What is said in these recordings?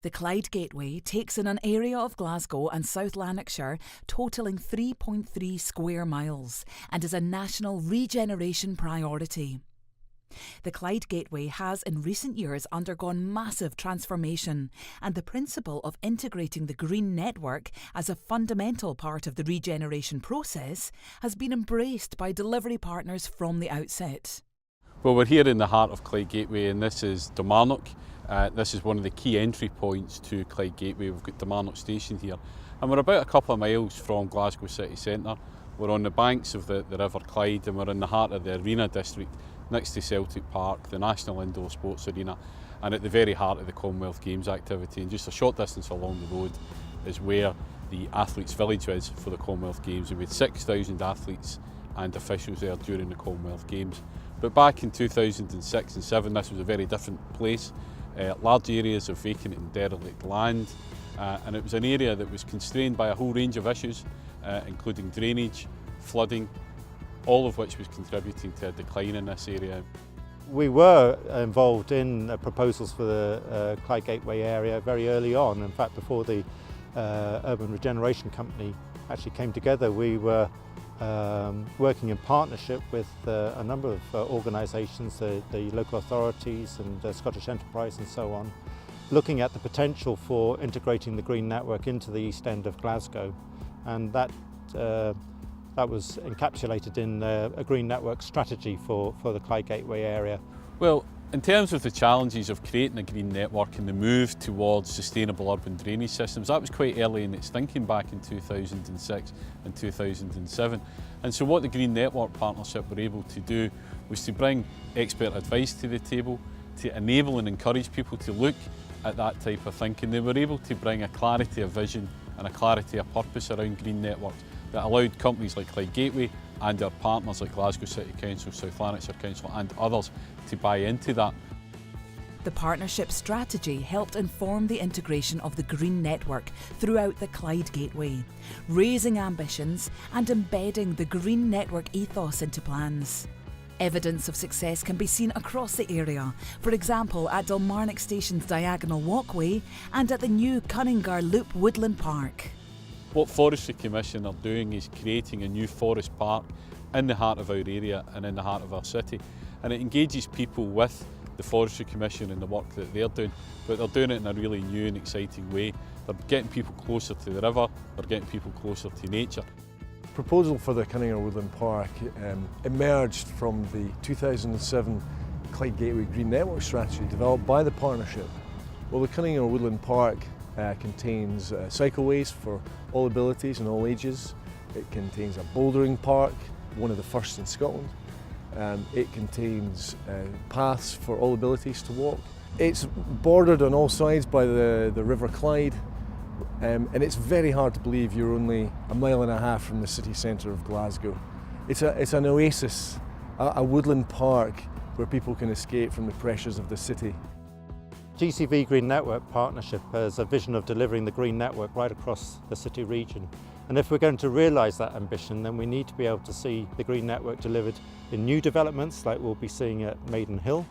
The Clyde Gateway takes in an area of Glasgow and South Lanarkshire totalling 3.3 square miles and is a national regeneration priority. The Clyde Gateway has in recent years undergone massive transformation, and the principle of integrating the green network as a fundamental part of the regeneration process has been embraced by delivery partners from the outset. Well, we're here in the heart of Clyde Gateway, and this is Kilmarnock. This is one of the key entry points to Clyde Gateway. We've got Kilmarnock Station here, and we're about a couple of miles from Glasgow city centre. We're on the banks of the River Clyde, and we're in the heart of the Arena district, next to Celtic Park, the National Indoor Sports Arena, and at the very heart of the Commonwealth Games activity. And just a short distance along the road is where the Athletes Village is for the Commonwealth Games. We had 6,000 athletes and officials there during the Commonwealth Games. But back in 2006 and 2007, this was a very different place. Large areas of vacant and derelict land, and it was an area that was constrained by a whole range of issues, including drainage, flooding, all of which was contributing to a decline in this area. We were involved in proposals for the Clyde Gateway area very early on. In fact, before the Urban Regeneration Company actually came together, we were working in partnership with a number of organisations, the local authorities and Scottish Enterprise and so on, looking at the potential for integrating the green network into the east end of Glasgow, and that was encapsulated in a green network strategy for the Clyde Gateway area. Well, in terms of the challenges of creating a green network and the move towards sustainable urban drainage systems, that was quite early in its thinking back in 2006 and 2007. And so what the Green Network Partnership were able to do was to bring expert advice to the table, to enable and encourage people to look at that type of thinking. They were able to bring a clarity of vision and a clarity of purpose around green networks that allowed companies like Clyde Gateway and our partners like Glasgow City Council, South Lanarkshire Council and others to buy into that. The partnership strategy helped inform the integration of the green network throughout the Clyde Gateway, raising ambitions and embedding the green network ethos into plans. Evidence of success can be seen across the area, for example at Kilmarnock Station's diagonal walkway and at the new Cunningar Loop Woodland Park. What Forestry Commission are doing is creating a new forest park in the heart of our area and in the heart of our city, and it engages people with the Forestry Commission and the work that they're doing, but they're doing it in a really new and exciting way. They're getting people closer to the river, they're getting people closer to nature. The proposal for the Cunningar Woodland Park emerged from the 2007 Clyde Gateway Green Network strategy developed by the partnership. Well, the Cunningar Woodland Park contains cycleways for all abilities and all ages. It contains a bouldering park, one of the first in Scotland. It contains paths for all abilities to walk. It's bordered on all sides by the River Clyde, and it's very hard to believe you're only a mile and a half from the city centre of Glasgow. It's an oasis, a woodland park where people can escape from the pressures of the city. GCV Green Network Partnership has a vision of delivering the green network right across the city region. And if we're going to realise that ambition, then we need to be able to see the green network delivered in new developments like we'll be seeing at Maiden Hill,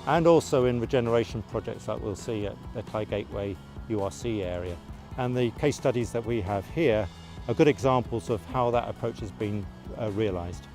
and also in regeneration projects like we'll see at the Clyde Gateway URC area. And the case studies that we have here are good examples of how that approach has been realised.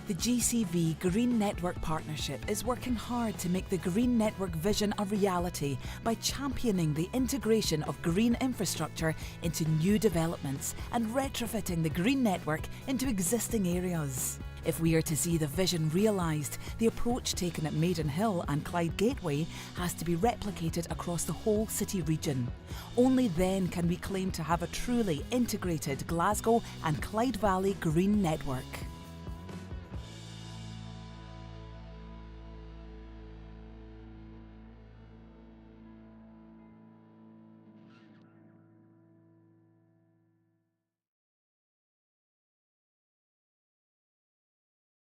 The GCV Green Network Partnership is working hard to make the Green Network vision a reality by championing the integration of green infrastructure into new developments and retrofitting the green network into existing areas. If we are to see the vision realised, the approach taken at Maiden Hill and Clyde Gateway has to be replicated across the whole city region. Only then can we claim to have a truly integrated Glasgow and Clyde Valley green network.